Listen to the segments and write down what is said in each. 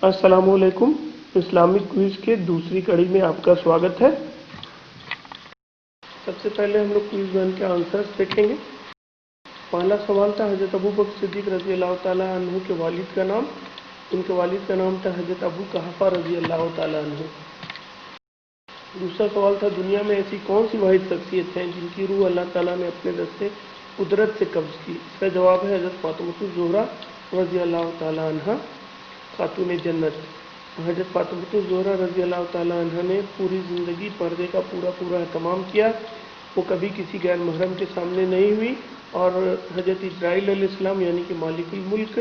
अस्सलामुअलैकुम। Islamic quiz के दूसरी कड़ी में आपका स्वागत है। सबसे पहले हम लोग क्विज़ 1 के आंसर्स देखेंगे। पहला सवाल था हज़रत अबू बकर सिद्दीक़ रज़ी अल्लाह ताला अन्हु के वालिद का नाम। उनके वालिद का नाम था हज़रत अबू कहाफ़ा रज़ी अल्लाह ताला अन्हु। दूसरा सवाल था दुनिया में ऐसी कौन सी वाहिद शख्सियत है जिनकी रूह अल्लाह ताला ने अपने दस्ते कुदरत से कब्ज़ की। इसका जवाब है हज़रत फ़ातिमा ज़ोहरा रज़ी अल्लाह ताला अन्हा, खातून जन्नत। हज़रत फ़ातिमा ज़ोहरा रज़ी अल्लाह ताला अन्हा ने पूरी ज़िंदगी पर्दे का पूरा एहतमाम किया। वो कभी किसी गैर महरम के सामने नहीं हुई। और हज़रत इजराइल अलैहिस्सलाम यानी कि मालिकुल मुल्क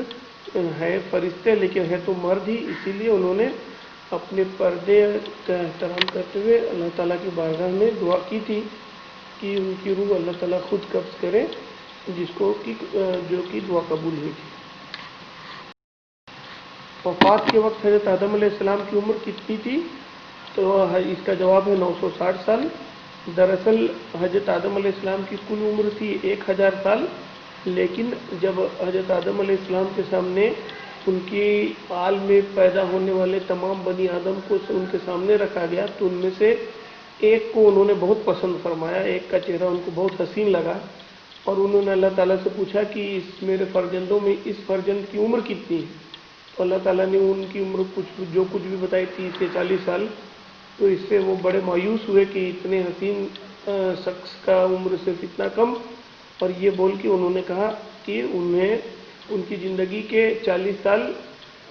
है फरिश्ते, लेकिन है तो मर्द ही, इसीलिए उन्होंने अपने पर्दे का एहतराम करते हुए अल्लाह ताला की बारगाह में दुआ की थी कि उनकी रूह अल्लाह ताला खुद कब्ज़ करे, जिसको कि जो कि दुआ कबूल हुई थी। वफ़ात के वक्त हज़रत आदम अलैहिस्सलाम की उम्र कितनी थी? तो इसका जवाब है 960 साल। दरअसल हज़रत आदम अलैहिस्सलाम की कुल उम्र थी 1000 साल, लेकिन जब हज़रत आदम अलैहिस्सलाम के सामने उनकी आल में पैदा होने वाले तमाम बनी आदम को उनके सामने रखा गया, तो उनमें से एक को उन्होंने बहुत पसंद फरमाया। एक का चेहरा उनको बहुत हसीन लगा और उन्होंने अल्लाह ताला से पूछा कि इस मेरे फर्जंदों में इस फर्जंद की उम्र कितनी है? तो अल्लाह ताला ने उनकी उम्र जो कुछ भी बताई 30 से 40 साल। तो इससे वो बड़े मायूस हुए कि इतने हसीन शख्स का उम्र सिर्फ इतना कम। और ये बोल के उन्होंने कहा कि उन्हें उनकी ज़िंदगी के 40 साल,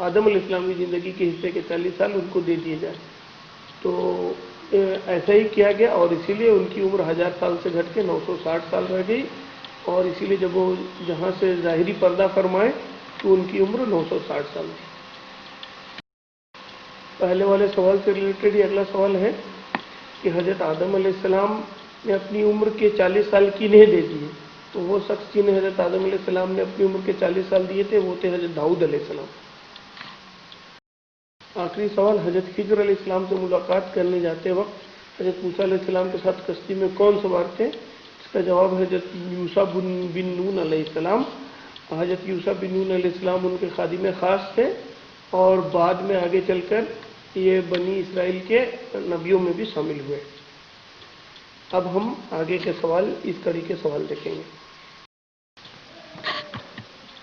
आदम अलैहिस्सलाम की ज़िंदगी के हिस्से के 40 साल उनको दे दिए जाए। तो ऐसा ही किया गया और इसीलिए उनकी उम्र 1000 साल से घट के 960 साल रह गई। और इसीलिए जब वो जहाँ से ज़ाहिरी पर्दा फरमाए तो उनकी उम्र 960 साल थी। पहले वाले सवाल से रिलेटेड ही अगला सवाल है कि हज़रत आदम अलैहिस्सलाम ने अपनी उम्र के 40 साल किन्हें दे दिए? तो वो शख्स जिन्हें हज़रत आदम अलैहिस्सलाम ने अपनी उम्र के 40 साल दिए थे वो थे हज़रत दाऊद अलैहिस्सलाम। आखिरी सवाल, हज़रत खिज़र अलैहिस्सलाम से मुलाकात करने जाते वक्त हज़रत मूसा अलैहिस्सलाम के साथ कश्ती में कौन सवार थे? इसका जवाब है हज़रत यूसा बिन नून अलैहिस्सलाम। हज़रत यूसा बिन नून अलैहिस्सलाम उनके खादिम ख़ास थे और बाद में आगे चलकर ये बनी इसराइल के नबियों में भी शामिल हुए। अब हम आगे के सवाल, इस कड़ी के सवाल देखेंगे।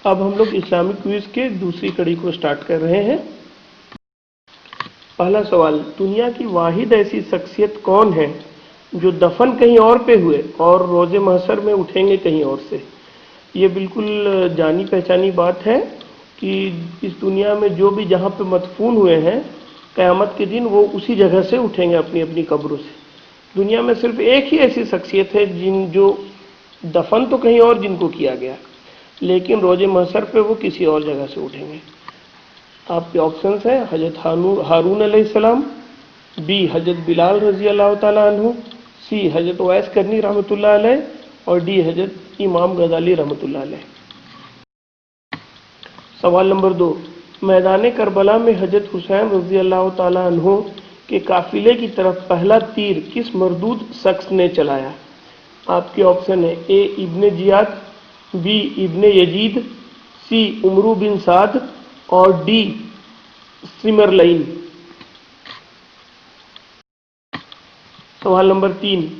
अब हम लोग इस्लामिक क्विज़ के दूसरी कड़ी को स्टार्ट कर रहे हैं। पहला सवाल, दुनिया की वाहिद ऐसी शख्सियत कौन है जो दफन कहीं और पे हुए और रोज़े महशर में उठेंगे कहीं और से? ये बिल्कुल जानी पहचानी बात है कि इस दुनिया में जो भी जहाँ पे मदफून हुए हैं, क़यामत के दिन वो उसी जगह से उठेंगे अपनी अपनी कब्रों से। दुनिया में सिर्फ एक ही ऐसी शख्सियत है जो दफन तो कहीं और जिनको किया गया, लेकिन रोज़े महशर पे वो किसी और जगह से उठेंगे। आपके ऑप्शंस हैं हज़रत हारून अलैहिस्सलाम, बी हज़रत बिलाल रज़ी अल्लाह ताला अन्हु, सी हज़रत उवैस करनी रहमतुल्लाह अलैह और डी हज़रत इमाम गज़ाली रहमतुल्लाह अलैह। सवाल नंबर 2, मैदान करबला में हज़रत हुसैन रज़ी अल्लाह ताला अन्हु के काफिले की तरफ पहला तीर किस मरदूद शख्स ने चलाया? आपके ऑप्शन है ए इब्ने जियाद, बी इब्ने यजीद, सी उमरू बिन साद और डी सिमरलईन। सवाल नंबर 3,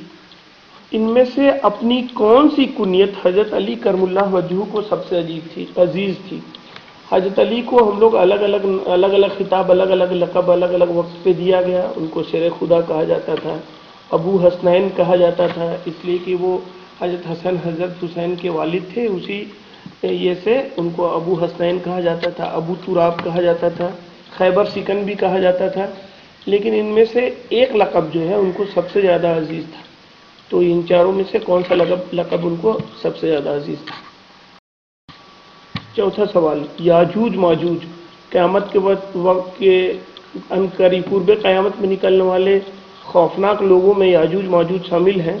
इनमें से अपनी कौन सी कुनियत हज़रत अली करमुल्लाह वजहू को सबसे अजीज़ थी? हज़रत अली को हम लोग अलग अलग खिताब, अलग अलग लक़ब, अलग अलग वक्त पे दिया गया। उनको शेर खुदा कहा जाता था, अबू हसनैन कहा जाता था, इसलिए कि वो हज़रत हसन हज़रत हुसैन के वालिद थे। उसी ये से उनको अबू हसनैन कहा जाता था, अबू तुराब कहा जाता था, खैबर सिकन भी कहा जाता था। लेकिन इनमें से एक लक़ब जो है उनको सबसे ज़्यादा अजीज़ था। तो इन चारों में से कौन सा लक़ब उनको सबसे ज़्यादा अजीज़ था? चौथा सवाल, याजूज माजूज क़यामत के वक्त के करीब पूर्व क़यामत में निकलने वाले खौफनाक लोगों में याजूज माजूज शामिल हैं।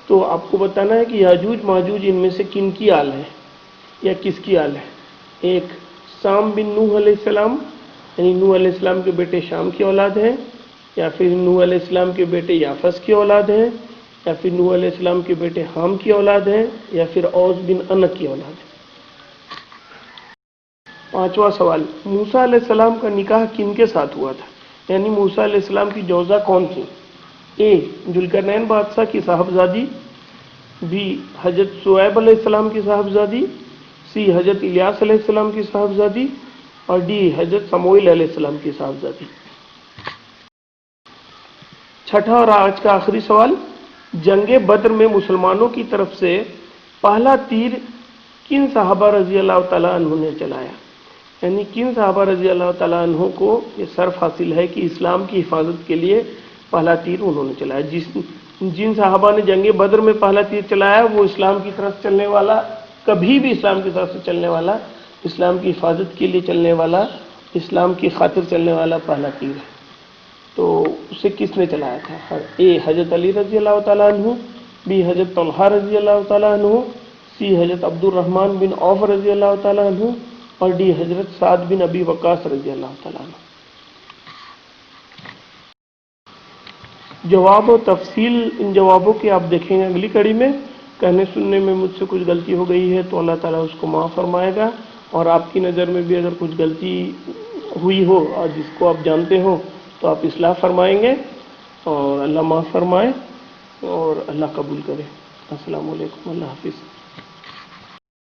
तो आपको बताना है कि याजूज माजूज इनमें से किन की आल है या किसकी आल है? एक शाम बिन नूह अलैहिस्सलाम यानी नूह अलैहिस्सलाम के बेटे शाम की औलाद हैं, या फिर नूह अलैहिस्सलाम के बेटे याफस की औलाद हैं, या फिर नूह अलैहिस्सलाम के बेटे हाम की औलाद हैं, या फिर औस बिन अनक की औलाद है। 5واں سوال، موسیٰ علیہ السلام کا نکاح کن کے ساتھ ہوا تھا؟ یعنی موسیٰ علیہ السلام کی جوزہ کون تھی؟ اے ذوالقرنین بادشاہ کی صاحبزادی، بی حضرت شعیب علیہ السلام کی صاحبزادی، سی حضرت الیاس علیہ السلام کی صاحبزادی، اور ڈی حضرت سموئیل علیہ السلام کی صاحبزادی۔ چھٹا اور آج کا آخری سوال، جنگ بدر میں مسلمانوں کی طرف سے پہلا تیر کن صحابہ رضی اللہ تعالیٰ عنہ نے چلایا؟ یعنی کن صحابہ رضی اللہ تعالیٰ عنہ کو یہ شرف حاصل ہے کہ اسلام کی حفاظت کے لیے پہلا تیر انہوں نے چلایا؟ جن صحابہ نے جنگ بدر میں پہلا تیر چلایا وہ اسلام کی طرف چلنے والا، کبھی بھی اسلام کی طرف سے چلنے والا، اسلام کی حفاظت کے لیے چلنے والا، اسلام کی خاطر چلنے والا پہلا تیر ہے۔ تو اسے کس نے چلایا تھا؟ اے حضرت علی رضی اللہ تعالیٰ عنہ، بی حضرت طلحہ رضی اللہ تعالیٰ عنہ، سی حضرت عبد الرحمن بن عوف رضی اللہ تعالیٰ عنہ، اور ڈی حضرت سعد بن ابی وقاص رضی اللہ تعالیٰ عنہ۔ جواب و تفصیل ان جوابوں کی آپ دیکھیں گے اگلی کڑی میں۔ کہنے سننے میں مجھ سے کچھ غلطی ہو گئی ہے تو اللہ تعالیٰ اس کو معاف فرمائے گا، اور آپ کی نظر میں بھی اگر کچھ غلطی ہوئی ہو اور جس کو آپ جانتے ہو تو آپ اصلاح فرمائیں گے، اور اللہ معاف فرمائے اور اللہ قبول کرے۔ السلام علیکم، اللہ حافظ۔